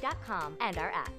QVC.com and our app.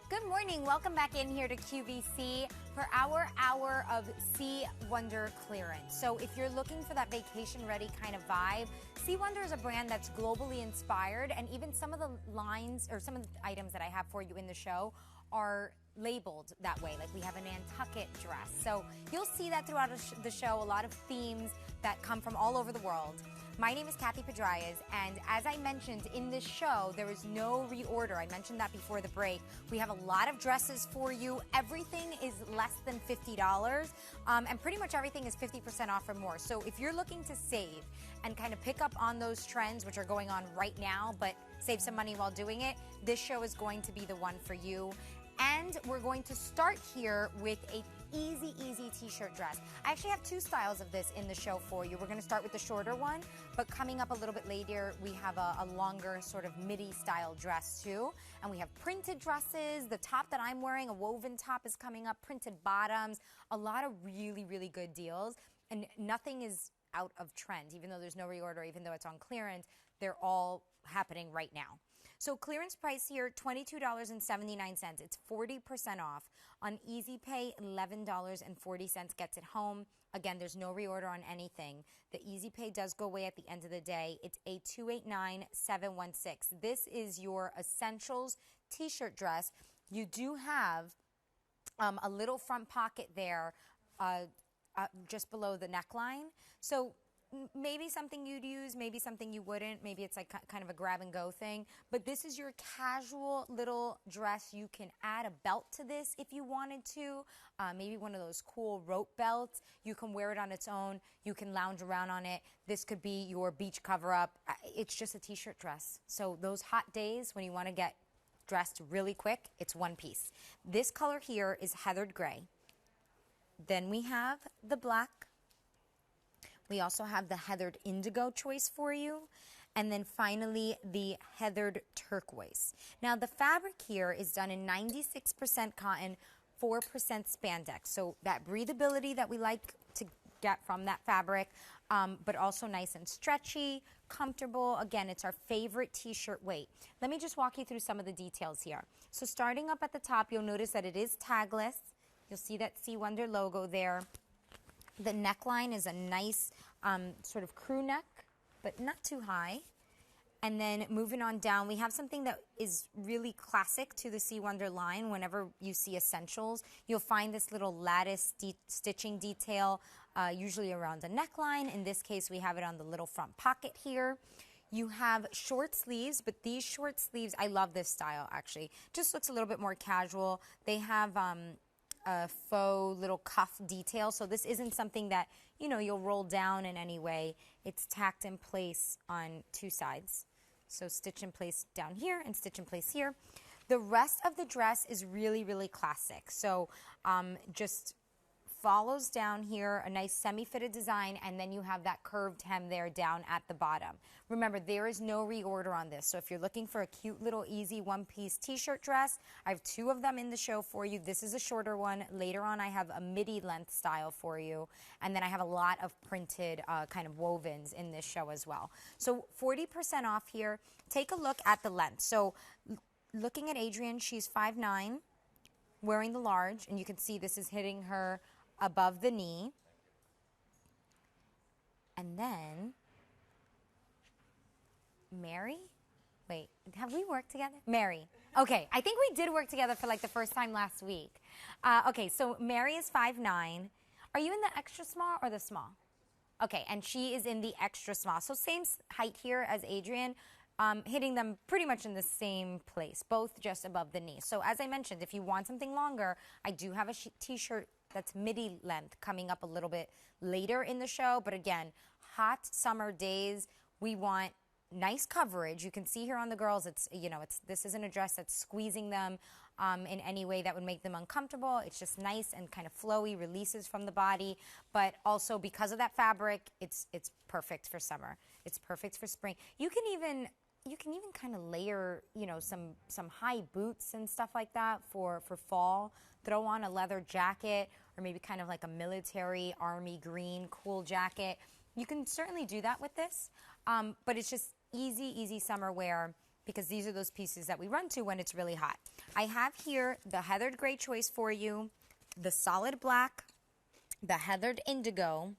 Good morning. Welcome back in here to QVC for our hour of C.Wonder clearance. So if you're looking for that vacation-ready kind of vibe, C.Wonder is a brand that's globally inspired, and even some of the lines or some of the items that I have for you in the show are labeled that way. Like we have a Nantucket dress. So you'll see that throughout the show, a lot of themes that come from all over the world. My name is Kathy Pedrayas, and as I mentioned in this show, there is no reorder. I mentioned that before the break. We have a lot of dresses for you. Everything is less than $50, and pretty much everything is 50% off or more. So if you're looking to save and kind of pick up on those trends, which are going on right now, but save some money while doing it, this show is going to be the one for you. And we're going to start here with a easy t-shirt dress. I actually have two styles of this in the show for you. We're going to start with the shorter one, but coming up a little bit later, we have a longer sort of midi style dress too. And we have printed dresses. The top that I'm wearing, a woven top, is coming up, printed bottoms, a lot of really good deals. And nothing is out of trend, even though there's no reorder, even though it's on clearance, they're all happening right now. So clearance price here, $22.79. It's 40% off. On Easy Pay, $11.40 gets it home. Again, there's no reorder on anything. The Easy Pay does go away at the end of the day. It's a 289716. This is your essentials t-shirt dress. You do have a little front pocket there just below the neckline. So maybe something you'd use, maybe something you wouldn't. Maybe it's like kind of a grab and go thing. But this is your casual little dress. You can add a belt to this if you wanted to. Maybe one of those cool rope belts. You can wear it on its own. You can lounge around on it. This could be your beach cover-up. It's just a t-shirt dress. So those hot days when you want to get dressed really quick, it's one piece. This color here is heathered gray. Then we have the black. We also have the heathered indigo choice for you. And then finally, the heathered turquoise. Now, the fabric here is done in 96% cotton, 4% spandex. So that breathability that we like to get from that fabric, but also nice and stretchy, comfortable. Again, it's our favorite t-shirt weight. Let me just walk you through some of the details here. So starting up at the top, you'll notice that it is tagless. You'll see that C.Wonder logo there. The neckline is a nice sort of crew neck, but not too high. And then moving on down, we have something that is really classic to the C.Wonder line. Whenever you see essentials, you'll find this little lattice stitching detail, usually around the neckline. In this case, we have it on the little front pocket here. You have short sleeves, but these short sleeves, I love this style actually. Just looks a little bit more casual. They have a faux little cuff detail. So this isn't something that, you know, you'll roll down in any way. It's tacked in place on two sides. So stitch in place down here and stitch in place here. The rest of the dress is really classic. So just follows down here, a nice semi-fitted design, and then you have that curved hem there down at the bottom. Remember, there is no reorder on this. So if you're looking for a cute little easy one-piece t-shirt dress, I have two of them in the show for you. This is a shorter one. Later on, I have a midi length style for you. And then I have a lot of printed kind of wovens in this show as well. So 40% off here. Take a look at the length. So looking at Adrienne, she's 5'9", wearing the large, and you can see this is hitting her above the knee. And then Mary, wait, have we worked together? Mary, okay, I think we did work together for like the first time last week. Okay, so Mary is 5'9". Are you in the extra small or the small? Okay, and she is in the extra small. So same height here as Adrienne, hitting them pretty much in the same place, both just above the knee. So as I mentioned, if you want something longer, I do have a t-shirt that's midi length coming up a little bit later in the show. But again, hot summer days, we want nice coverage. You can see here on the girls, this isn't a dress that's squeezing them in any way that would make them uncomfortable. It's just nice and kind of flowy, releases from the body. But also because of that fabric, it's perfect for summer. It's perfect for spring. You can even you can even kind of layer, you know, some high boots and stuff like that for fall. Throw on a leather jacket or maybe kind of like a military army green cool jacket. You can certainly do that with this, but it's just easy summer wear because these are those pieces that we run to when it's really hot. I have here the heathered gray choice for you, the solid black, the heathered indigo,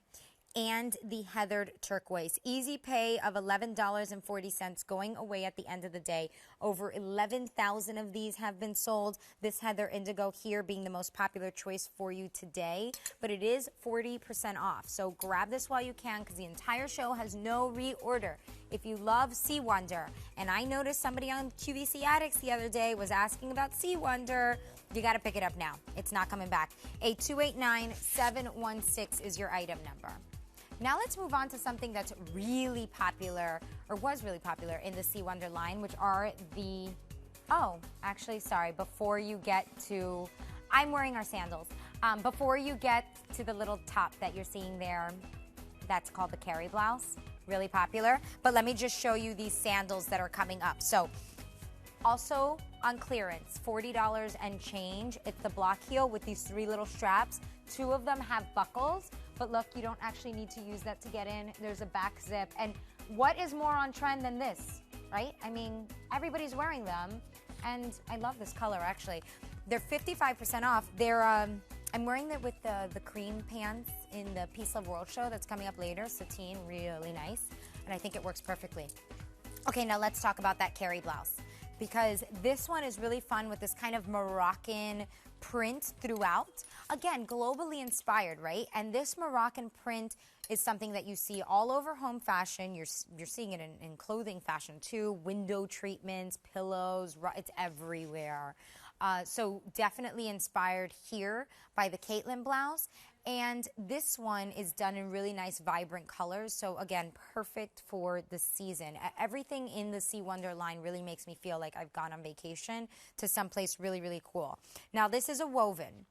and the heathered turquoise. Easy pay of $11.40 going away at the end of the day. Over 11,000 of these have been sold. This heather indigo here being the most popular choice for you today, but it is 40% off. So grab this while you can because the entire show has no reorder. If you love C.Wonder, and I noticed somebody on QVC Addicts the other day was asking about C.Wonder, you got to pick it up now. It's not coming back. 828-9716 is your item number. Now let's move on to something that's really popular, or was really popular in the C.Wonder line, which are the, oh, actually, sorry, before you get to, I'm wearing our sandals. Before you get to the little top that you're seeing there, that's called the carry blouse, really popular. But let me just show you these sandals that are coming up. So, also on clearance, $40 and change. It's the block heel with these 3 little straps. 2 of them have buckles, but look, you don't actually need to use that to get in. There's a back zip. And what is more on trend than this, right? I mean, everybody's wearing them, and I love this color, actually. They're 55% off. They're, I'm wearing it with the cream pants in the Peace Love World show that's coming up later. Sateen, really nice, and I think it works perfectly. Okay, now let's talk about that carry blouse, because this one is really fun with this kind of Moroccan print throughout. Again, globally inspired, right? And this Moroccan print is something that you see all over home fashion. You're seeing it in clothing fashion too. Window treatments, pillows, it's everywhere. So definitely inspired here by the Caitlin blouse. And this one is done in really nice, vibrant colors. So again, perfect for the season. Everything in the C.Wonder line really makes me feel like I've gone on vacation to someplace really, really cool. Now, this is a woven.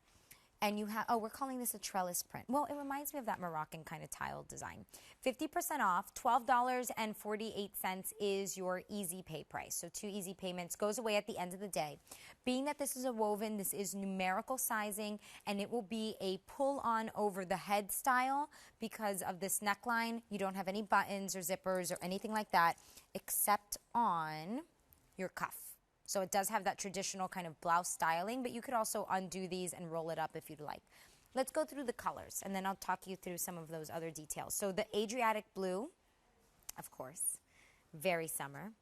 And you have, oh, we're calling this a trellis print. Well, it reminds me of that Moroccan kind of tile design. 50% off, $12.48 is your easy pay price. So 2 easy payments, goes away at the end of the day. Being that this is a woven, this is numerical sizing, and it will be a pull-on over the head style because of this neckline. You don't have any buttons or zippers or anything like that except on your cuff. So it does have that traditional kind of blouse styling, but you could also undo these and roll it up if you'd like. Let's go through the colors, and then I'll talk you through some of those other details. So the Adriatic blue, of course, very summer.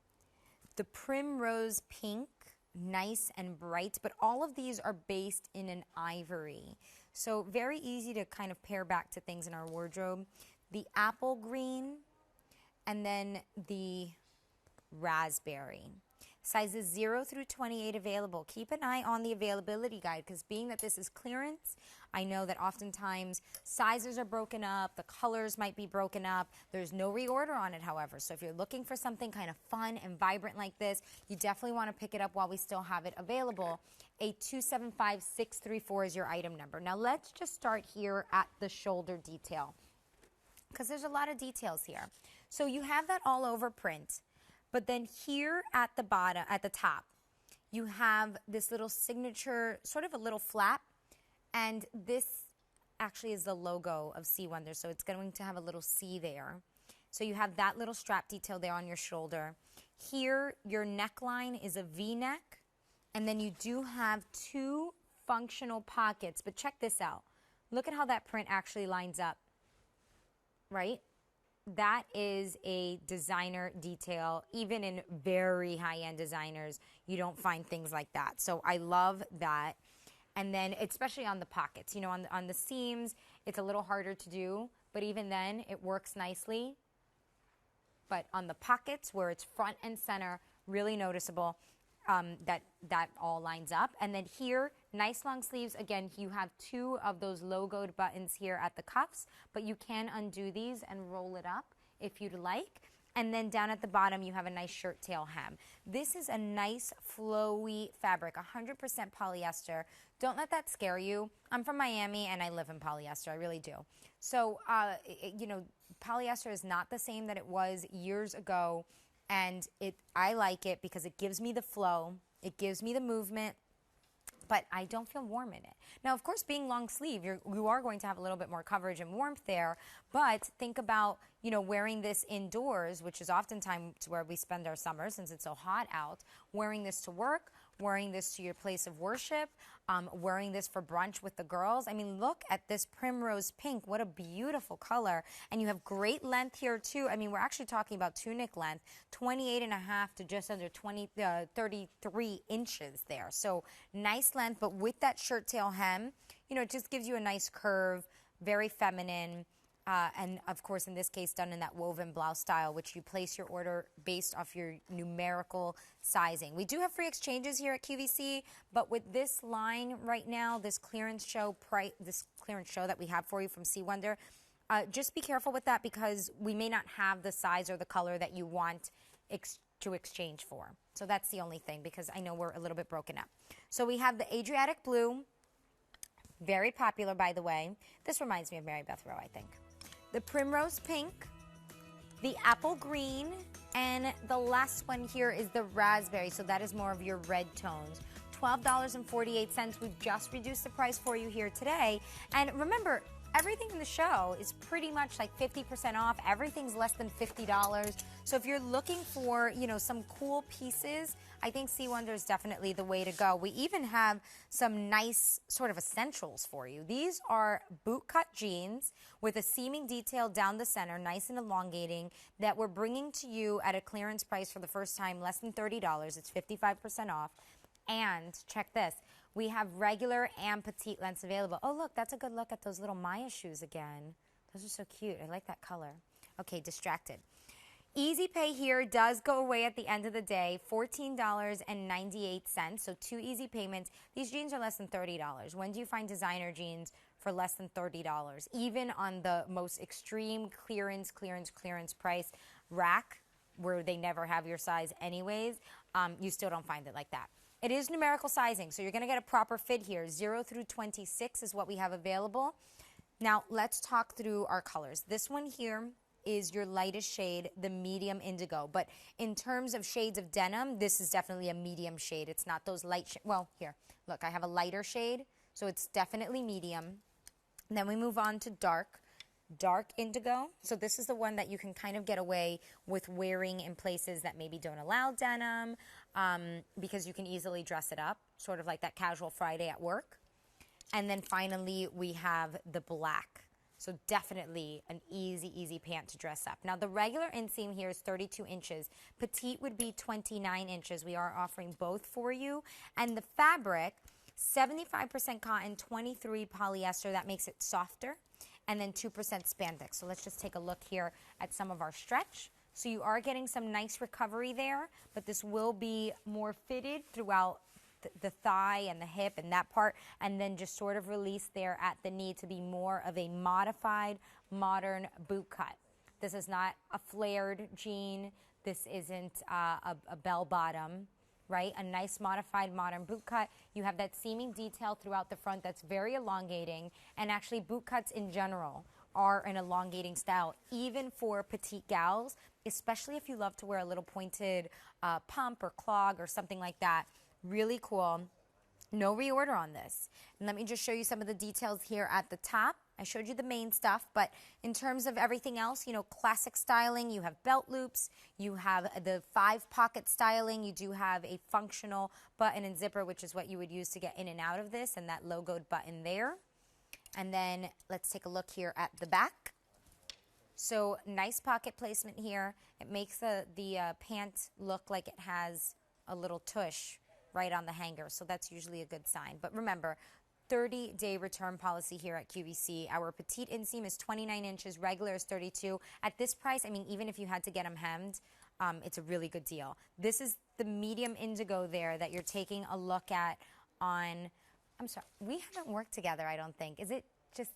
The primrose pink, nice and bright, but all of these are based in an ivory. So very easy to kind of pair back to things in our wardrobe. The apple green, and then the raspberry. Sizes 0 through 28 available. Keep an eye on the availability guide because being that this is clearance, I know that oftentimes sizes are broken up, the colors might be broken up. There's no reorder on it, however. So if you're looking for something kind of fun and vibrant like this, you definitely want to pick it up while we still have it available. 8275634 is your item number. Now let's just start here at the shoulder detail because there's a lot of details here. So you have that all over print. But then here at the bottom, at the top, you have this little signature, sort of a little flap, and this actually is the logo of C.Wonder, so it's going to have a little C there. So you have that little strap detail there on your shoulder. Here, your neckline is a V-neck, and then you do have 2 functional pockets, but check this out. Look at how that print actually lines up, right? That is a designer detail. Even in very high-end designers, you don't find things like that. So I love that. And then especially on the pockets, you know, on the seams, it's a little harder to do, but even then it works nicely. But on the pockets where it's front and center, really noticeable. That all lines up. And then here, nice long sleeves. Again, you have 2 of those logoed buttons here at the cuffs, but you can undo these and roll it up if you'd like. And then down at the bottom, you have a nice shirt tail hem. This is a nice flowy fabric, 100% polyester. Don't let that scare you. I'm from Miami and I live in polyester, I really do. So, you know, polyester is not the same that it was years ago. And I like it because it gives me the flow, it gives me the movement, but I don't feel warm in it. Now, of course, being long sleeve, you are going to have a little bit more coverage and warmth there, but think about, you know, wearing this indoors, which is oftentimes where we spend our summer since it's so hot out, wearing this to work, wearing this to your place of worship, wearing this for brunch with the girls. I mean, look at this primrose pink. What a beautiful color. And you have great length here too. I mean, we're actually talking about tunic length, 28.5 to just under 33 inches there. So nice length, but with that shirt tail hem, you know, it just gives you a nice curve, very feminine. And of course, in this case, done in that woven blouse style, which you place your order based off your numerical sizing. We do have free exchanges here at QVC, but with this line right now, this clearance show that we have for you from C.Wonder, just be careful with that because we may not have the size or the color that you want to exchange for. So that's the only thing, because I know we're a little bit broken up. So we have the Adriatic blue, very popular, by the way. This reminds me of Mary Beth Rowe, I think. The primrose pink, the apple green, and the last one here is the raspberry, so that is more of your red tones. $12.48. We've just reduced the price for you here today. And remember, everything in the show is pretty much like 50% off. Everything's less than $50. So if you're looking for, you know, some cool pieces, I think C.Wonder is definitely the way to go. We even have some nice sort of essentials for you. These are bootcut jeans with a seaming detail down the center, nice and elongating, that we're bringing to you at a clearance price for the first time, less than $30. It's 55% off. And check this. We have regular and petite lengths available. Oh, look, that's a good look at those little Maya shoes again. Those are so cute. I like that color. Okay, distracted. Easy pay here does go away at the end of the day, $14.98. So 2 easy payments. These jeans are less than $30. When do you find designer jeans for less than $30? Even on the most extreme clearance price rack, where they never have your size anyways, you still don't find it like that. It is numerical sizing, so you're going to get a proper fit here. 0 through 26 is what we have available. Now, let's talk through our colors. This one here is your lightest shade, the medium indigo. But in terms of shades of denim, this is definitely a medium shade. It's not those light shades. Well, here, look, I have a lighter shade, so it's definitely medium. And then we move on to dark indigo. So this is the one that you can kind of get away with wearing in places that maybe don't allow denim, because you can easily dress it up, sort of like that casual Friday at work. And then finally, we have the black. So definitely an easy pant to dress up. Now, the regular inseam here is 32 inches. Petite would be 29 inches. We are offering both for you. And the fabric, 75% cotton, 23 polyester. That makes it softer. And then 2% spandex. So let's just take a look here at some of our stretch. So you are getting some nice recovery there, but this will be more fitted throughout the thigh and the hip and that part, and then just sort of release there at the knee to be more of a modified, modern boot cut. This is not a flared jean. This isn't a bell bottom, right? A nice modified modern boot cut. You have that seaming detail throughout the front that's very elongating, and actually boot cuts in general are an elongating style, even for petite gals, especially if you love to wear a little pointed pump or clog or something like that. Really cool. No reorder on this. And let me just show you some of the details here at the top. I showed you the main stuff, but in terms of everything else, you know, classic styling, you have belt loops, you have the 5-pocket styling, you do have a functional button and zipper, which is what you would use to get in and out of this, and that logoed button there. And then let's take a look here at the back. So nice pocket placement here. It makes the pant look like it has a little tush right on the hanger, so that's usually a good sign. But remember, 30-day return policy here at QVC. Our petite inseam is 29 inches, regular is 32. At this price, I mean, even if you had to get them hemmed, it's a really good deal. This is the medium indigo there that you're taking a look at on, I'm sorry, we haven't worked together, I don't think. Is it just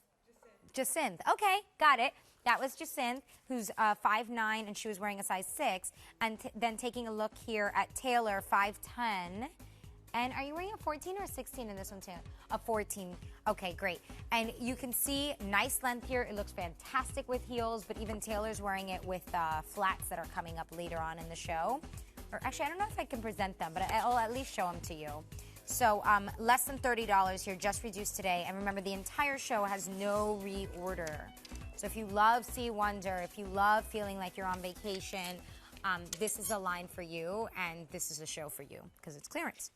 Jacinth? Okay, got it. That was Jacinth, who's 5'9", and she was wearing a size 6. And then taking a look here at Taylor, 5'10", And are you wearing a 14 or a 16 in this one too? A 14. Okay, great. And you can see nice length here. It looks fantastic with heels, but even Taylor's wearing it with flats that are coming up later on in the show. Or actually, I don't know if I can present them, but I'll at least show them to you. So less than $30 here, just reduced today. And remember, the entire show has no reorder. So if you love C.Wonder, if you love feeling like you're on vacation, this is a line for you, and this is a show for you because it's clearance.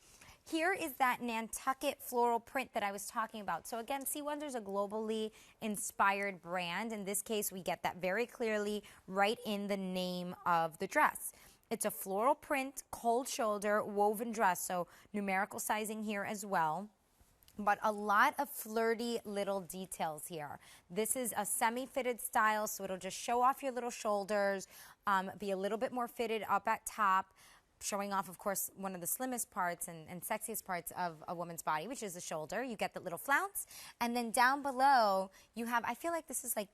Here is that Nantucket floral print that I was talking about. So again, C.Wonder is a globally inspired brand. In this case, we get that very clearly right in the name of the dress. It's a floral print, cold shoulder, woven dress, so numerical sizing here as well. But a lot of flirty little details here. This is a semi-fitted style, so it'll just show off your little shoulders, be a little bit more fitted up at top, showing off, of course, one of the slimmest parts and sexiest parts of a woman's body, which is the shoulder. You get the little flounce. And then down below, you have, I feel like this is like,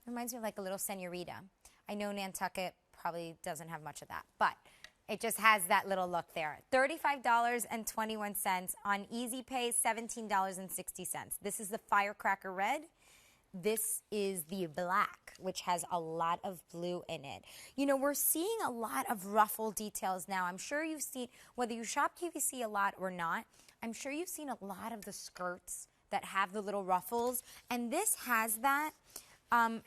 reminds me of like a little senorita. I know Nantucket probably doesn't have much of that, but it just has that little look there. $35.21 on Easy Pay, $17.60. This is the Firecracker Red. This is the black, which has a lot of blue in it. You know, we're seeing a lot of ruffle details now. I'm sure you've seen, whether you shop QVC a lot or not, I'm sure you've seen a lot of the skirts that have the little ruffles. And this has that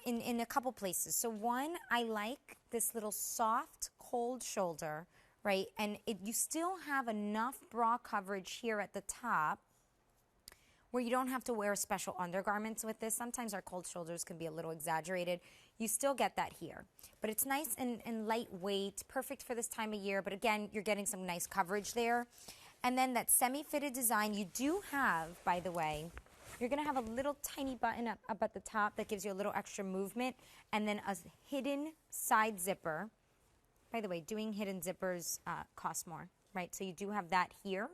in a couple places. So one, I like this little soft, cold shoulder, right? And you still have enough bra coverage here at the top where you don't have to wear special undergarments with this. Sometimes our cold shoulders can be a little exaggerated. You still get that here. But it's nice and lightweight, perfect for this time of year. But again, you're getting some nice coverage there. And then that semi-fitted design, you do have, by the way, you're gonna have a little tiny button up at the top that gives you a little extra movement, and then a hidden side zipper. By the way, doing hidden zippers costs more, right? So you do have that here.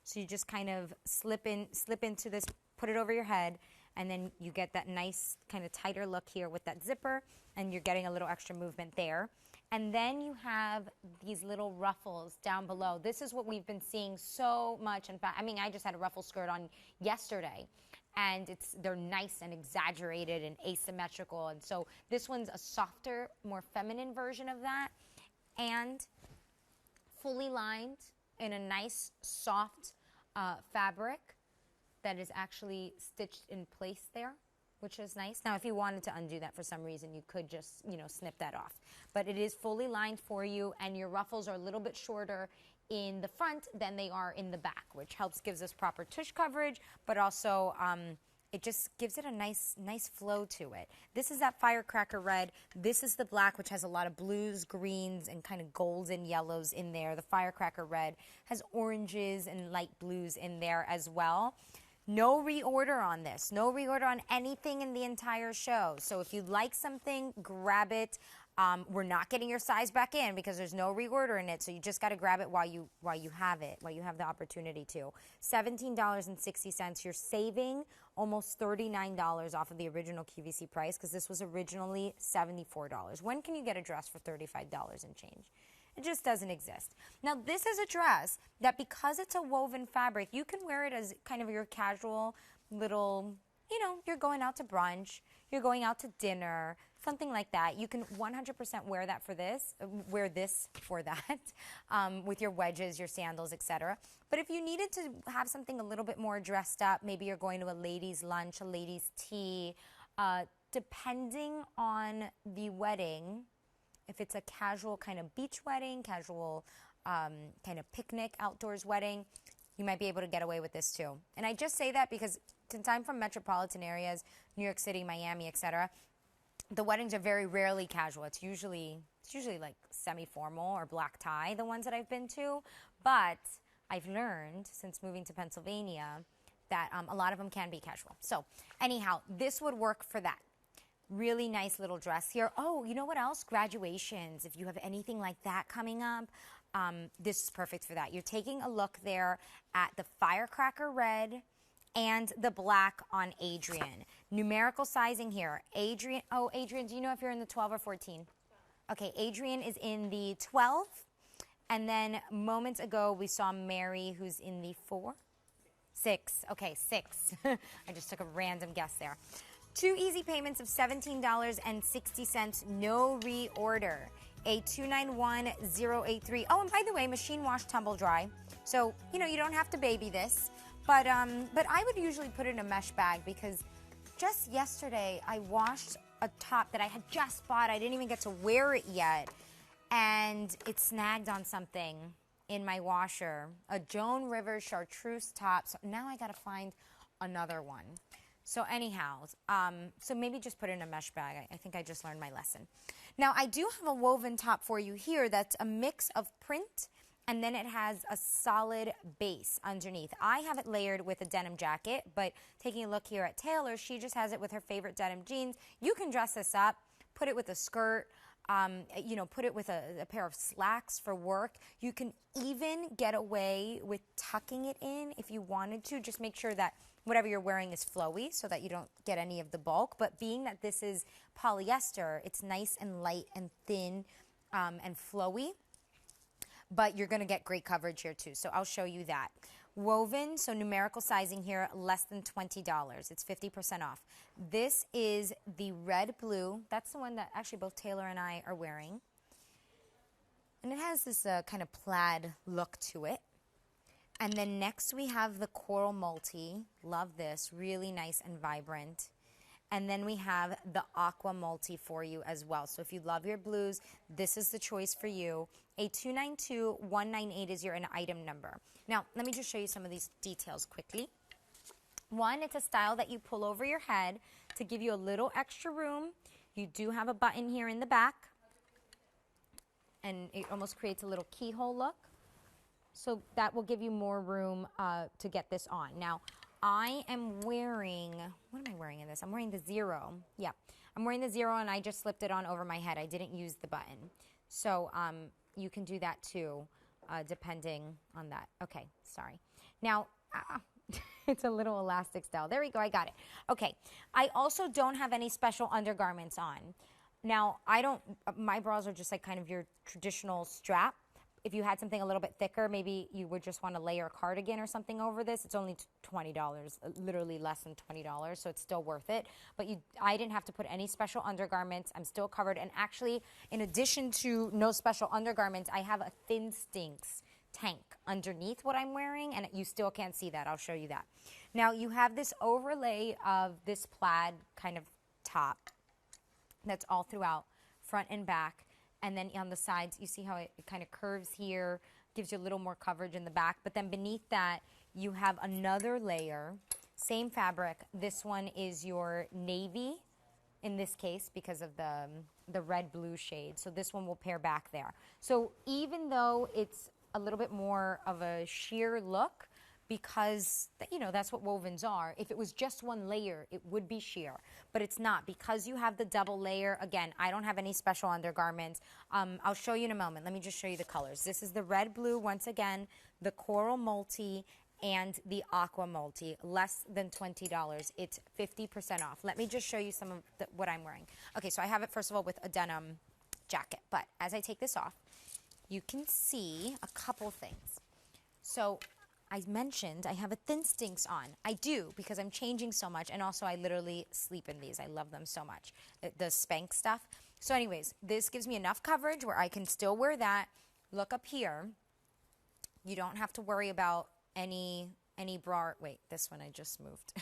So you just kind of slip into this, put it over your head, and then you get that nice kind of tighter look here with that zipper, and you're getting a little extra movement there. And then you have these little ruffles down below. This is what we've been seeing so much. In fact, I mean, I just had a ruffle skirt on yesterday, and they're nice and exaggerated and asymmetrical. And so this one's a softer, more feminine version of that, and fully lined in a nice, soft fabric that is actually stitched in place there, which is nice. Now, if you wanted to undo that for some reason, you could just, snip that off. But it is fully lined for you, and your ruffles are a little bit shorter in the front than they are in the back, which gives us proper tush coverage, but also it just gives it a nice flow to it. This is that Firecracker Red. This is the black, which has a lot of blues, greens, and kind of golds and yellows in there. The Firecracker Red has oranges and light blues in there as well. No reorder on this. No reorder on anything in the entire show. So if you like something, grab it. We're not getting your size back in because there's no reorder in it. So you just got to grab it while you have it, while you have the opportunity to. $17.60. You're saving almost $39 off of the original QVC price because this was originally $74. When can you get a dress for $35 and change? It just doesn't exist. Now, this is a dress that, because it's a woven fabric, you can wear it as kind of your casual little, you're going out to brunch, you're going out to dinner, something like that. You can 100% wear this for that, with your wedges, your sandals, etc. But if you needed to have something a little bit more dressed up, maybe you're going to a ladies' lunch, a ladies' tea, depending on the wedding. If it's a casual kind of beach wedding, casual kind of picnic outdoors wedding, you might be able to get away with this too. And I just say that because since I'm from metropolitan areas, New York City, Miami, etc., the weddings are very rarely casual. It's usually like semi-formal or black tie, the ones that I've been to. But I've learned since moving to Pennsylvania that a lot of them can be casual. So anyhow, this would work for that. Really nice little dress here. Oh, you know what else? Graduations. If you have anything like that coming up, this is perfect for that. You're taking a look there at the Firecracker Red and the black on Adrian. Numerical sizing here. Adrian, do you know if you're in the 12 or 14? Okay, Adrian is in the 12. And then moments ago, we saw Mary, who's in the 4? 6. Okay, 6. I just took a random guess there. 2 easy payments of $17.60, no reorder. A 291083. Oh, and by the way, machine wash, tumble dry. So, you know, you don't have to baby this. But I would usually put it in a mesh bag because just yesterday I washed a top that I had just bought. I didn't even get to wear it yet. And it snagged on something in my washer. A Joan Rivers chartreuse top. So now I got to find another one. So anyhow, so maybe just put it in a mesh bag. I think I just learned my lesson. Now, I do have a woven top for you here that's a mix of print, and then it has a solid base underneath. I have it layered with a denim jacket, but taking a look here at Taylor, she just has it with her favorite denim jeans. You can dress this up, put it with a skirt, you know, put it with a pair of slacks for work. You can even get away with tucking it in if you wanted to. Just make sure that whatever you're wearing is flowy so that you don't get any of the bulk. But being that this is polyester, it's nice and light and thin and flowy. But you're going to get great coverage here too. So I'll show you that. Woven, so numerical sizing here, less than $20. It's 50% off. This is the red blue. That's the one that actually both Taylor and I are wearing. And it has this kind of plaid look to it. And then next we have the coral multi. Love this. Really nice and vibrant. And then we have the aqua multi for you as well. So if you love your blues, this is the choice for you. A 292198 is your item number. Now, let me just show you some of these details quickly. One, it's a style that you pull over your head to give you a little extra room. You do have a button here in the back. And it almost creates a little keyhole look. So that will give you more room to get this on. Now, I am wearing, what am I wearing in this? I'm wearing the 0. Yeah, I'm wearing the 0 and I just slipped it on over my head. I didn't use the button. So you can do that too, depending on that. Okay, sorry. Now, it's a little elastic style. There we go, I got it. Okay, I also don't have any special undergarments on. Now, my bras are just like kind of your traditional strap. If you had something a little bit thicker, maybe you would just want to layer a cardigan or something over this. It's only $20, literally less than $20, so it's still worth it. But I didn't have to put any special undergarments. I'm still covered. And actually, in addition to no special undergarments, I have a Thin Stinks tank underneath what I'm wearing, and you still can't see that. I'll show you that. Now, you have this overlay of this plaid kind of top that's all throughout, front and back. And then on the sides, you see how it kind of curves here, gives you a little more coverage in the back. But then beneath that, you have another layer, same fabric. This one is your navy, in this case, because of the red-blue shade. So this one will pair back there. So even though it's a little bit more of a sheer look, because, you know, that's what wovens are. If it was just one layer, it would be sheer, but it's not. Because you have the double layer, again, I don't have any special undergarments. I'll show you in a moment. Let me just show you the colors. This is the red blue, once again, the coral multi, and the aqua multi, less than $20. It's 50% off. Let me just show you some of what I'm wearing. Okay, so I have it, first of all, with a denim jacket, but as I take this off, you can see a couple things. So I mentioned I have a Thin Stinks on. I do, because I'm changing so much, and also I literally sleep in these. I love them so much, the Spank stuff. So anyways, this gives me enough coverage where I can still wear that. Look up here. You don't have to worry about any bra. Wait, this one I just moved.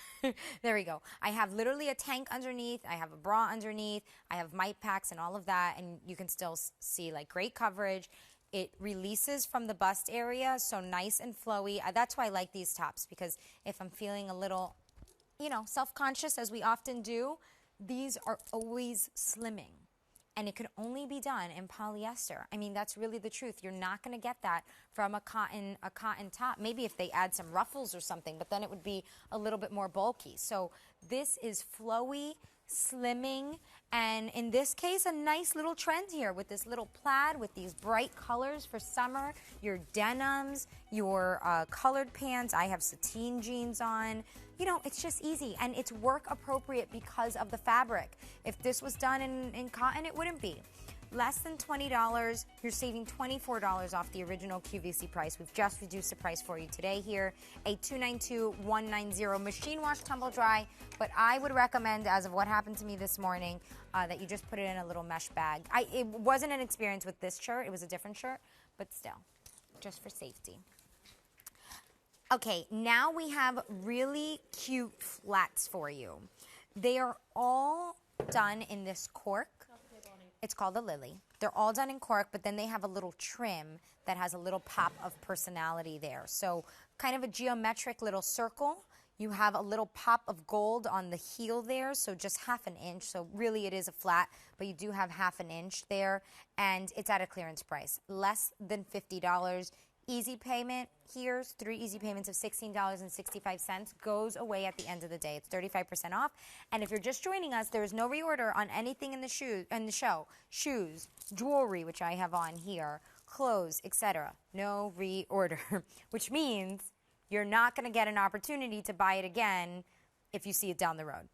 There we go. I have literally a tank underneath. I have a bra underneath. I have mite packs and all of that, and you can still see like great coverage. It releases from the bust area, so nice and flowy. That's why I like these tops, because if I'm feeling a little, you know, self-conscious, as we often do, these are always slimming. And it can only be done in polyester. I mean, that's really the truth. You're not going to get that from a cotton top. Maybe if they add some ruffles or something, but then it would be a little bit more bulky. So this is flowy, slimming, and in this case, a nice little trend here with this little plaid with these bright colors for summer, your denims, your colored pants. I have sateen jeans on. You know, it's just easy, and it's work appropriate because of the fabric. If this was done in cotton, it wouldn't be. less than $20. You're saving $24 off the original QVC price. We've just reduced the price for you today here. A $292,190 machine wash tumble dry. But I would recommend, as of what happened to me this morning, that you just put it in a little mesh bag. It wasn't an experience with this shirt. It was a different shirt, but still, just for safety. Okay, now we have really cute flats for you. They are all done in this cork. It's called a lily. They're all done in cork, but then they have a little trim that has a little pop of personality there. So kind of a geometric little circle. You have a little pop of gold on the heel there, so just half an inch. So really it is a flat, but you do have half an inch there, and it's at a clearance price, less than $50. Easy payment, here's 3 easy payments of $16.65, goes away at the end of the day. It's 35% off. And if you're just joining us, there is no reorder on anything in the show. Shoes, jewelry, which I have on here, clothes, etc. No reorder, which means you're not going to get an opportunity to buy it again if you see it down the road.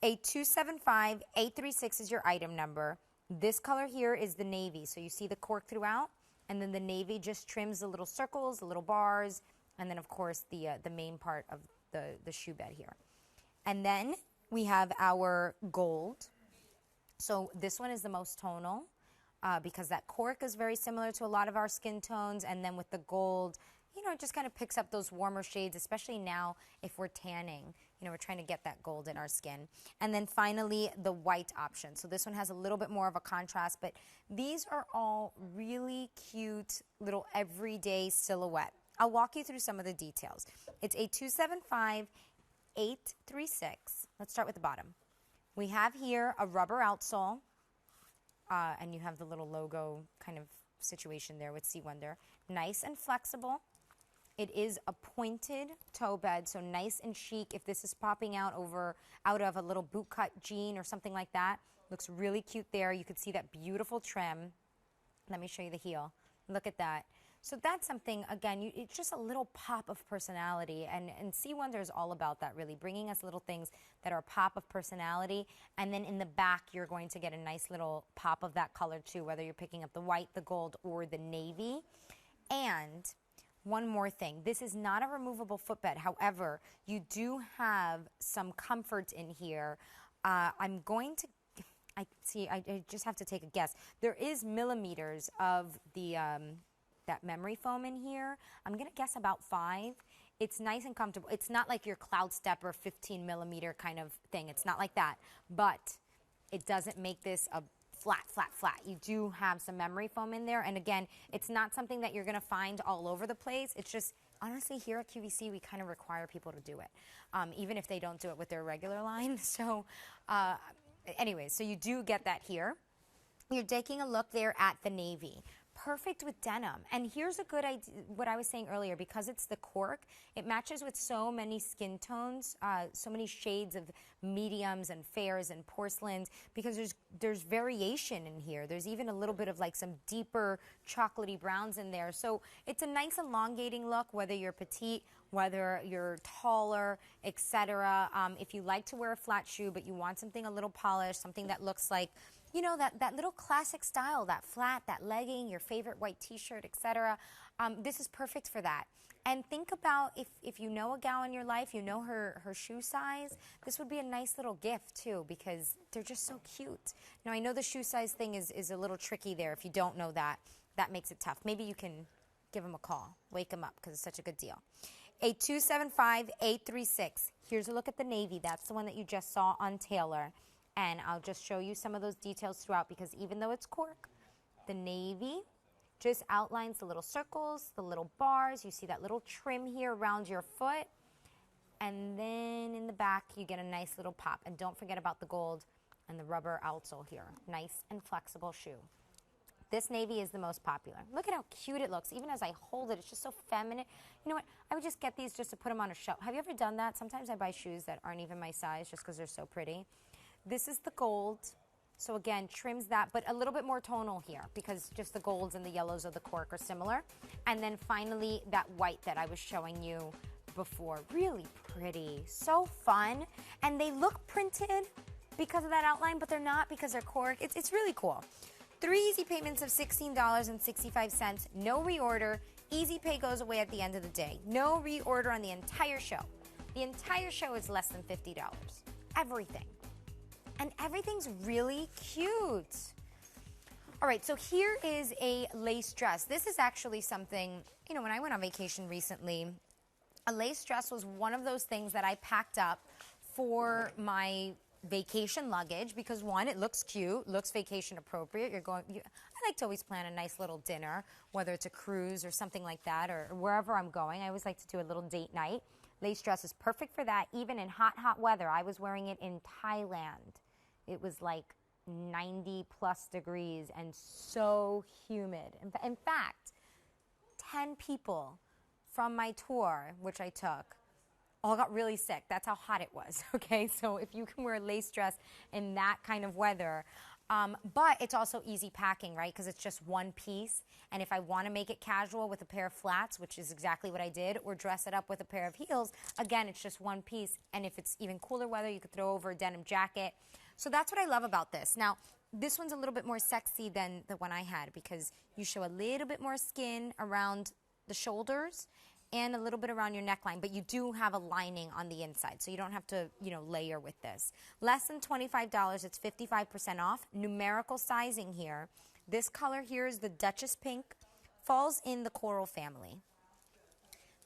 A 275836 is your item number. This color here is the navy, so you see the cork throughout. And then the navy just trims the little circles, the little bars, and then, of course, the main part of the shoe bed here. And then we have our gold. So this one is the most tonal because that cork is very similar to a lot of our skin tones. And then with the gold, you know, it just kind of picks up those warmer shades, especially now if we're tanning. You know, we're trying to get that gold in our skin. And then finally, the white option. So this one has a little bit more of a contrast, but these are all really cute little everyday silhouette. I'll walk you through some of the details. It's a 275836. Let's start with the bottom. We have here a rubber outsole, and you have the little logo kind of situation there with C.Wonder. Nice and flexible. It is a pointed toe bed, so nice and chic. If this is popping out of a little boot cut jean or something like that, looks really cute there. You could see that beautiful trim. Let me show you the heel. Look at that. So that's something, again, it's just a little pop of personality, and C.Wonder is all about that, really, bringing us little things that are a pop of personality, and then in the back, you're going to get a nice little pop of that color, too, whether you're picking up the white, the gold, or the navy. And one more thing, this is not a removable footbed. However, you do have some comfort in here. I'm going to, I just have to take a guess. There is millimeters of the that memory foam in here. I'm going to guess about 5. It's nice and comfortable. It's not like your Cloud Stepper 15 millimeter kind of thing. It's not like that. But it doesn't make this a flat. You do have some memory foam in there. And again, it's not something that you're going to find all over the place. It's just, honestly, here at QVC, we kind of require people to do it, even if they don't do it with their regular line. So anyways, so you do get that here. You're taking a look there at the navy. Perfect with denim. And here's a good idea, what I was saying earlier, because it's the cork, it matches with so many skin tones, so many shades of mediums and fairs and porcelains, because there's variation in here. There's even a little bit of like some deeper chocolatey browns in there. So it's a nice elongating look, whether you're petite, whether you're taller, etc. If you like to wear a flat shoe, but you want something a little polished, something that looks like, you know, that little classic style, that flat, that legging, your favorite white t-shirt, etc. This is perfect for that. And think about if you know a gal in your life, you know her shoe size, this would be a nice little gift too, because they're just so cute. Now, I know the shoe size thing is a little tricky there. If you don't know that, that makes it tough. Maybe you can give them a call, wake them up, because it's such a good deal. A 275836. Here's a look at the navy. That's the one that you just saw on Taylor. And I'll just show you some of those details throughout, because even though it's cork, the navy just outlines the little circles, the little bars. You see that little trim here around your foot. And then in the back, you get a nice little pop. And don't forget about the gold and the rubber outsole here. Nice and flexible shoe. This navy is the most popular. Look at how cute it looks. Even as I hold it, it's just so feminine. You know what? I would just get these just to put them on a shelf. Have you ever done that? Sometimes I buy shoes that aren't even my size just because they're so pretty. This is the gold. So again, trims that, but a little bit more tonal here because just the golds and the yellows of the cork are similar. And then finally, that white that I was showing you before. Really pretty. So fun. And they look printed because of that outline, but they're not because they're cork. It's really cool. 3 easy payments of $16.65. No reorder. Easy pay goes away at the end of the day. No reorder on the entire show. The entire show is less than $50. Everything. And everything's really cute. All right, so here is a lace dress. This is actually something, you know, when I went on vacation recently, a lace dress was one of those things that I packed up for my vacation luggage because, one, it looks cute, looks vacation appropriate. I like to always plan a nice little dinner, whether it's a cruise or something like that, or wherever I'm going. I always like to do a little date night. Lace dress is perfect for that, even in hot, hot weather. I was wearing it in Thailand. It was like 90 plus degrees and so humid. In fact, 10 people from my tour, which I took, all got really sick. That's how hot it was, okay? So if you can wear a lace dress in that kind of weather, but it's also easy packing, right? Because it's just one piece. And if I want to make it casual with a pair of flats, which is exactly what I did, or dress it up with a pair of heels, again, it's just one piece. And if it's even cooler weather, you could throw over a denim jacket. So that's what I love about this. Now, this one's a little bit more sexy than the one I had because you show a little bit more skin around the shoulders and a little bit around your neckline, but you do have a lining on the inside, so you don't have to, you know, layer with this. Less than $25, it's 55% off. Numerical sizing here. This color here is the Duchess Pink, falls in the coral family.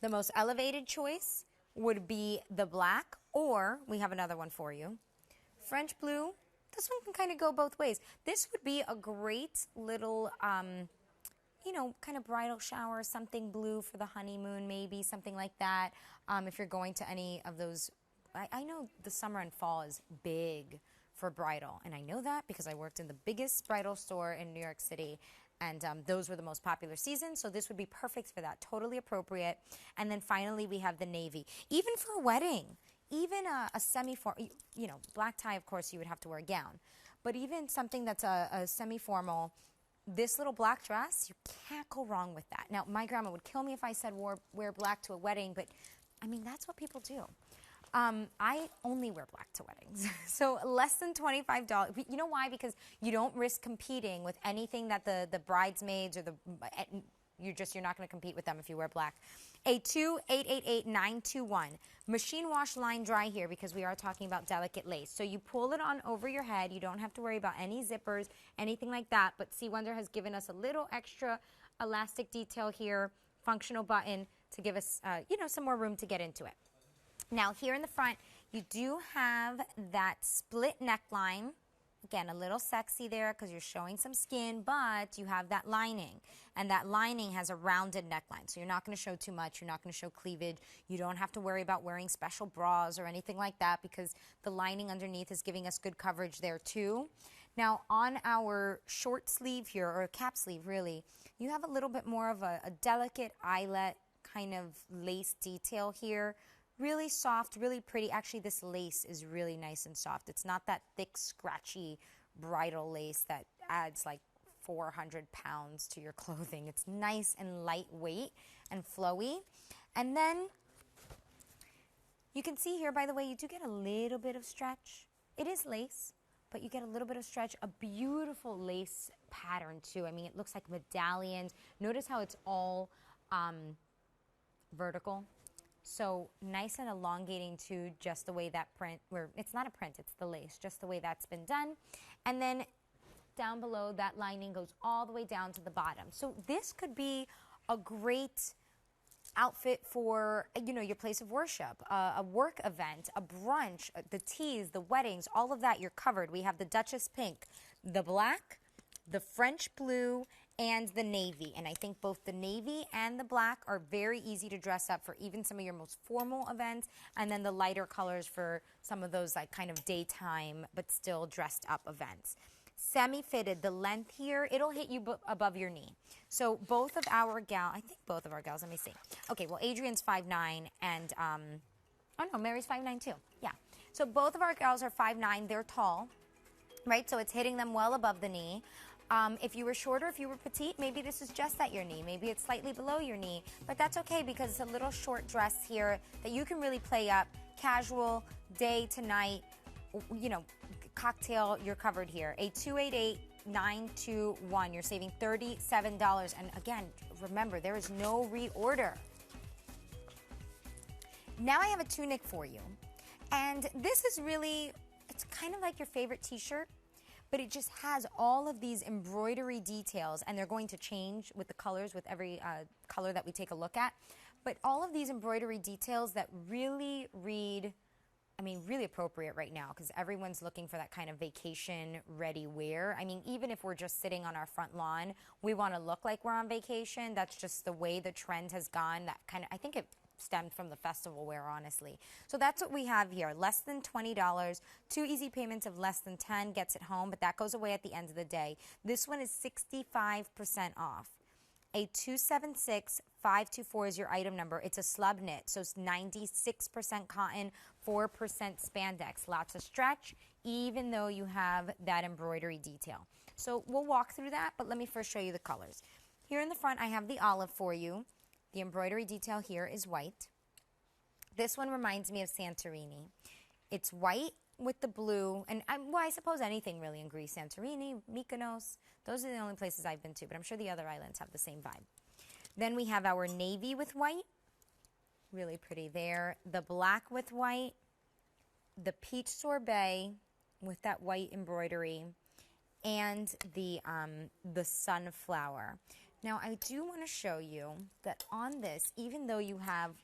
The most elevated choice would be the black, or we have another one for you. French blue. This one can kind of go both ways. This would be a great little, you know, kind of bridal shower, something blue for the honeymoon, maybe something like that. If you're going to any of those, I know the summer and fall is big for bridal, and I know that because I worked in the biggest bridal store in New York City, and those were the most popular seasons, so this would be perfect for that, totally appropriate. And then finally, we have the navy. Even for a wedding, even a semi-formal, you know, black tie, of course, you would have to wear a gown, but even something that's a semi-formal, this little black dress, you can't go wrong with that. Now, my grandma would kill me if I said wear black to a wedding, but I mean, that's what people do. I only wear black to weddings. So less than $25. You know why? Because you don't risk competing with anything that the bridesmaids or you're not going to compete with them if you wear black. A2888921. Machine wash line dry here because we are talking about delicate lace. So you pull it on over your head. You don't have to worry about any zippers, anything like that. But C.Wonder has given us a little extra elastic detail here, functional button to give us, you know, some more room to get into it. Now here in the front, you do have that split neckline. Again, a little sexy there because you're showing some skin, but you have that lining. And that lining has a rounded neckline. So you're not going to show too much. You're not going to show cleavage. You don't have to worry about wearing special bras or anything like that because the lining underneath is giving us good coverage there too. Now on our short sleeve here, or a cap sleeve really, you have a little bit more of a delicate eyelet kind of lace detail here. Really soft, really pretty. Actually, this lace is really nice and soft. It's not that thick, scratchy bridal lace that adds like 400 pounds to your clothing. It's nice and lightweight and flowy. And then you can see here, by the way, you do get a little bit of stretch. It is lace, but you get a little bit of stretch. A beautiful lace pattern too. I mean, it looks like medallions. Notice how it's all vertical. So nice and elongating too, just the way that print, where it's not a print, it's the lace, just the way that's been done. And then down below, that lining goes all the way down to the bottom. So this could be a great outfit for, you know, your place of worship, a work event, a brunch, the teas, the weddings, all of that, you're covered. We have the Duchess Pink, the black, the French blue, and the navy. And I think both the navy and the black are very easy to dress up for even some of your most formal events. And then the lighter colors for some of those like kind of daytime but still dressed up events. Semi-fitted, the length here, it'll hit you above your knee. So both of our gals, I think both of our gals, let me see. Okay, well, Adrian's 5'9", and, oh no, Mary's 5'9" too. Yeah. So both of our gals are 5'9", they're tall, right? So it's hitting them well above the knee. If you were shorter, if you were petite, maybe this is just at your knee. Maybe it's slightly below your knee, but that's okay because it's a little short dress here that you can really play up. Casual, day to night, you know, cocktail, you're covered here. A 6921. You're saving $37. And again, remember, there is no reorder. Now I have a tunic for you. And this is really, it's kind of like your favorite t-shirt, but it just has all of these embroidery details, and they're going to change with the colors, with every color that we take a look at. But all of these embroidery details that really read, I mean, really appropriate right now, because everyone's looking for that kind of vacation-ready wear. I mean, even if we're just sitting on our front lawn, we want to look like we're on vacation. That's just the way the trend has gone. That kind of, I think it stemmed from the festival wear, honestly. So that's what we have here. Less than $20, 2 easy payments of less than $10 gets it home, but that goes away at the end of the day. This one is 65% off. A 276524 is your item number. It's a slub knit, so it's 96% cotton, 4% spandex. Lots of stretch, even though you have that embroidery detail. So we'll walk through that, but let me first show you the colors. Here in the front, I have the olive for you. The embroidery detail here is white. This one reminds me of Santorini. It's white with the blue, and well, I suppose anything really in Greece. Santorini, Mykonos, those are the only places I've been to, but I'm sure the other islands have the same vibe. Then we have our navy with white, really pretty there. The black with white, the peach sorbet with that white embroidery, and the sunflower. Now, I do want to show you that on this, even though you have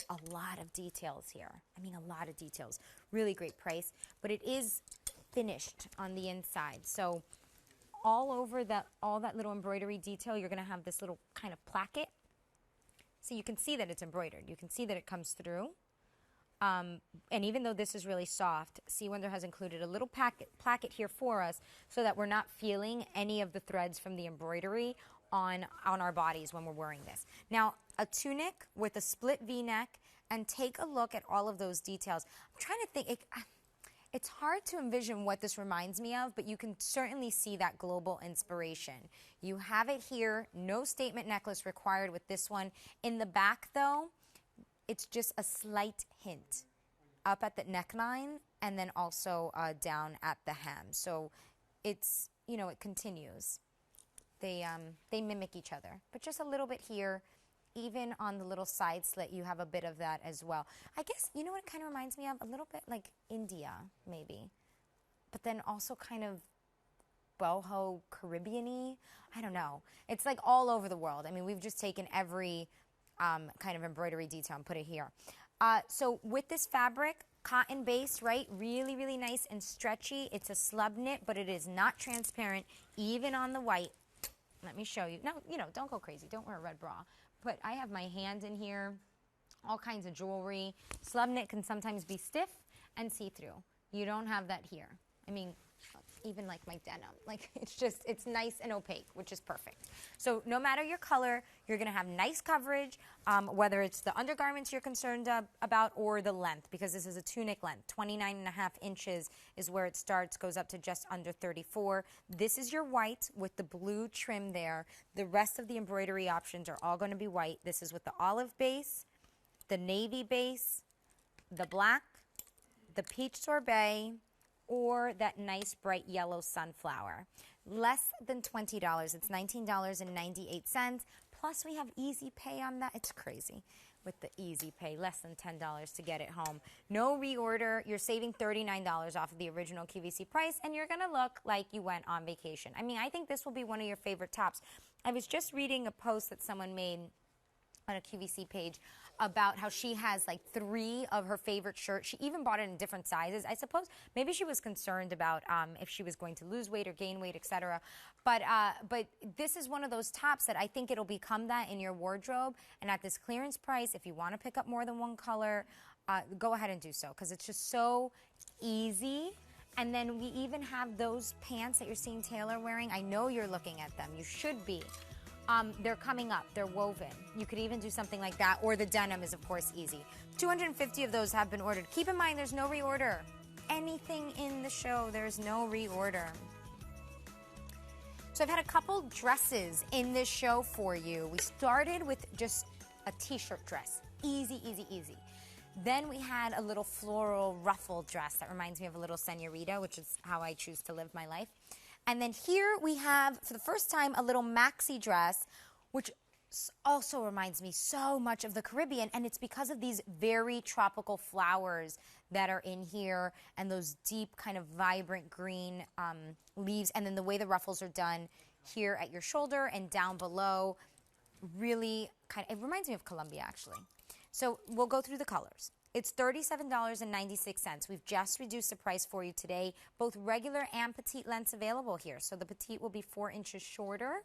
a lot of details here, I mean a lot of details, really great price, but it is finished on the inside. So all over all that little embroidery detail, you're going to have this little kind of placket. So you can see that it's embroidered. You can see that it comes through. And even though this is really soft, C.Wonder has included a little placket here for us so that we're not feeling any of the threads from the embroidery on our bodies when we're wearing this. Now, a tunic with a split V-neck, and take a look at all of those details. I'm trying to think, it's hard to envision what this reminds me of, but you can certainly see that global inspiration. You have it here, no statement necklace required with this one. In the back though, it's just a slight hint up at the neckline and then also down at the hem. So it's, you know, it continues. They mimic each other, but just a little bit here. Even on the little side slit, you have a bit of that as well. I guess, you know what it kind of reminds me of? A little bit like India, maybe. But then also kind of boho Caribbean-y. I don't know. It's like all over the world. I mean, we've just taken every kind of embroidery detail and put it here. So with this fabric, cotton base, right? Really, really nice and stretchy. It's a slub knit, but it is not transparent, even on the white. Let me show you. Now, you know, don't go crazy. Don't wear a red bra. But I have my hand in here, all kinds of jewelry. Slub knit can sometimes be stiff and see-through. You don't have that here. I mean, even like my denim. Like, it's nice and opaque, which is perfect. So no matter your color, you're going to have nice coverage, whether it's the undergarments you're concerned about or the length, because this is a tunic length. 29.5 inches is where it starts, goes up to just under 34. This is your white with the blue trim there. The rest of the embroidery options are all going to be white. This is with the olive base, the navy base, the black, the peach sorbet, or that nice bright yellow sunflower. Less than $20. It's $19.98. Plus we have easy pay on that. It's crazy with the easy pay. Less than $10 to get it home. No reorder. You're saving $39 off of the original QVC price, and you're going to look like you went on vacation. I mean, I think this will be one of your favorite tops. I was just reading a post that someone made on a QVC page about how she has like 3 of her favorite shirts. She even bought it in different sizes. I suppose maybe she was concerned about if she was going to lose weight or gain weight, etc. But this is one of those tops that I think it'll become that in your wardrobe. And at this clearance price, if you want to pick up more than one color, go ahead and do so, because it's just so easy. And then we even have those pants that you're seeing Taylor wearing. I know you're looking at them. You should be. They're coming up. They're woven. You could even do something like that, or the denim is, of course, easy. 250 of those have been ordered. Keep in mind, there's no reorder. Anything in the show, there's no reorder. So I've had a couple dresses in this show for you. We started with just a t-shirt dress. Easy, easy, easy. Then we had a little floral ruffle dress that reminds me of a little senorita, which is how I choose to live my life. And then here we have, for the first time, a little maxi dress, which also reminds me so much of the Caribbean, and it's because of these very tropical flowers that are in here and those deep kind of vibrant green leaves, and then the way the ruffles are done here at your shoulder and down below, really it reminds me of Colombia, actually. So we'll go through the colors. It's $37.96. We've just reduced the price for you today. Both regular and petite lengths available here. So the petite will be 4 inches shorter.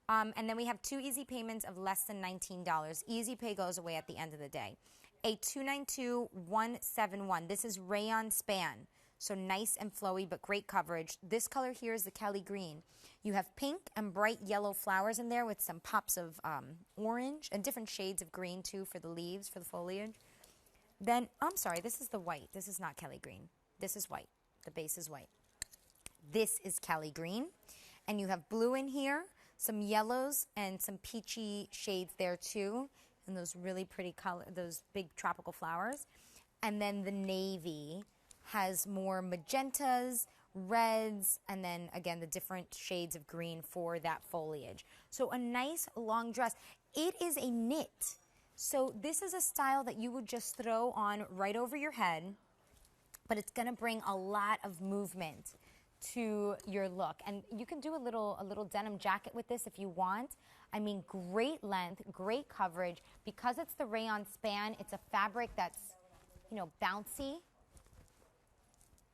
And then we have 2 easy payments of less than $19. Easy pay goes away at the end of the day. A $292,171. This is rayon span. So nice and flowy, but great coverage. This color here is the Kelly green. You have pink and bright yellow flowers in there with some pops of orange and different shades of green too for the leaves, for the foliage. Then, I'm sorry, this is the white. This is not Kelly green. This is white. The base is white. This is Kelly green. And you have blue in here, some yellows, and some peachy shades there too. And those really pretty color, those big tropical flowers. And then the navy has more magentas, reds, and then again the different shades of green for that foliage. So a nice long dress. It is a knit. So this is a style that you would just throw on right over your head, but it's going to bring a lot of movement to your look. And you can do a little denim jacket with this if you want. I mean, great length, great coverage. Because it's the rayon span, it's a fabric that's, you know, bouncy.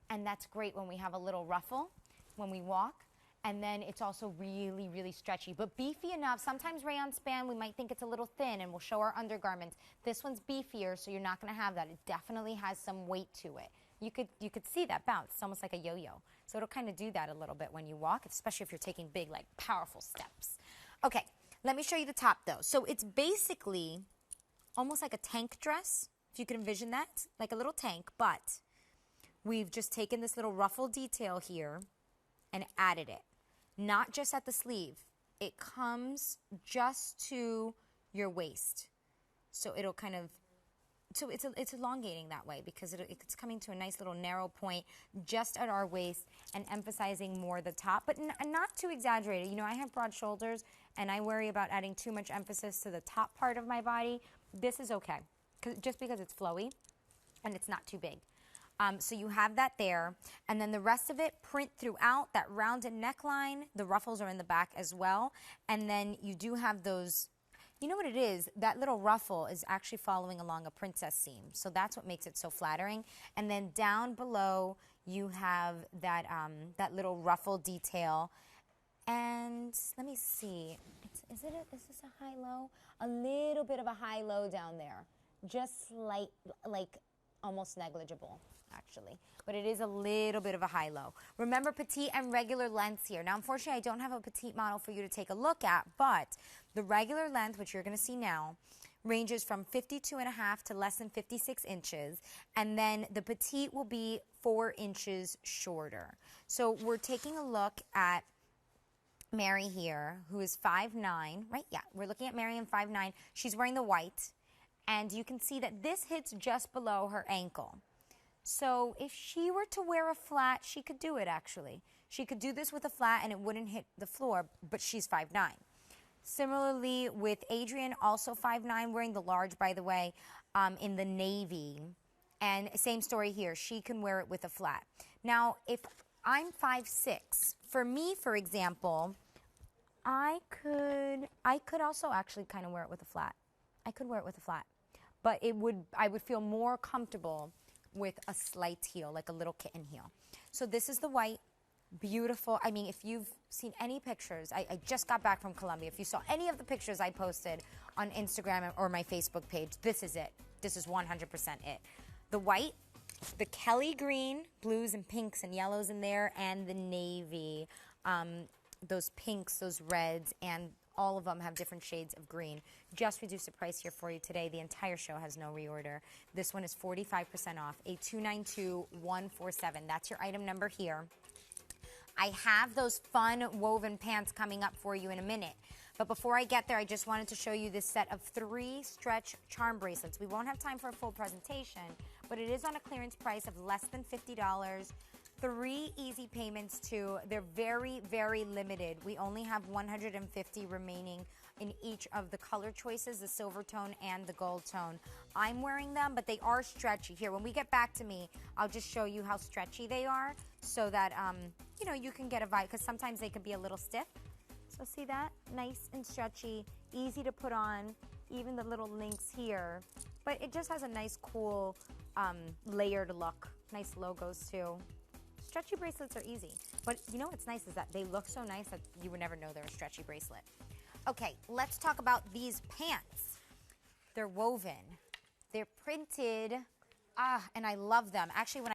And that's great when we have a little ruffle when we walk. And then it's also really, really stretchy, but beefy enough. Sometimes rayon span, we might think it's a little thin, and we'll show our undergarments. This one's beefier, so you're not going to have that. It definitely has some weight to it. You could see that bounce. It's almost like a yo-yo. So it'll kind of do that a little bit when you walk, especially if you're taking big, like, powerful steps. Okay, let me show you the top, though. So it's basically almost like a tank dress, if you can envision that, like a little tank, but we've just taken this little ruffle detail here and added it. Not just at the sleeve. It comes just to your waist. So it'll kind of, so it's elongating that way because it's coming to a nice little narrow point just at our waist and emphasizing more the top, but not too exaggerated. You know, I have broad shoulders and I worry about adding too much emphasis to the top part of my body. This is okay, just because it's flowy and it's not too big. So you have that there, and then the rest of it, print throughout, that rounded neckline. The ruffles are in the back as well, and then you do have those, you know what it is? That little ruffle is actually following along a princess seam, so that's what makes it so flattering. And then down below, you have that, that little ruffle detail, and let me see, is this a high-low? A little bit of a high-low down there, just slight, like almost negligible, actually. But it is a little bit of a high-low. Remember, petite and regular lengths here. Now, unfortunately, I don't have a petite model for you to take a look at, but the regular length, which you're going to see now, ranges from 52.5 to less than 56 inches, and then the petite will be 4 inches shorter. So we're taking a look at Mary here, who is 5'9", right? Yeah, we're looking at Mary in 5'9". She's wearing the white, and you can see that this hits just below her ankle. So if she were to wear a flat, she could do it, actually. She could do this with a flat and it wouldn't hit the floor, but she's 5'9". Similarly with Adrian, also 5'9", wearing the large, by the way, in the navy. And same story here. She can wear it with a flat. Now, if I'm 5'6", for me, for example, I could also actually kind of wear it with a flat. I could wear it with a flat. But I would feel more comfortable with a slight heel, like a little kitten heel. So this is the white, beautiful. I mean, if you've seen any pictures, I just got back from Colombia. If you saw any of the pictures I posted on Instagram or my Facebook page, this is it. This is 100% it. The white, the Kelly green, blues and pinks and yellows in there, and the navy, those pinks, those reds, and all of them have different shades of green. Just reduced the price here for you today. The entire show has no reorder. This one is 45% off, a $292,147. That's your item number here. I have those fun woven pants coming up for you in a minute. But before I get there, I just wanted to show you this set of 3 stretch charm bracelets. We won't have time for a full presentation, but it is on a clearance price of less than $50. 3 easy payments too. They're very, very limited. We only have 150 remaining in each of the color choices, the silver tone and the gold tone. I'm wearing them, but they are stretchy. Here, when we get back to me, I'll just show you how stretchy they are so that, you know, you can get a vibe, because sometimes they can be a little stiff. So see that? Nice and stretchy, easy to put on, even the little links here. But it just has a nice, cool, layered look. Nice logos too. Stretchy bracelets are easy. But you know what's nice is that they look so nice that you would never know they're a stretchy bracelet. Okay, let's talk about these pants. They're woven. They're printed. And I love them. Actually, when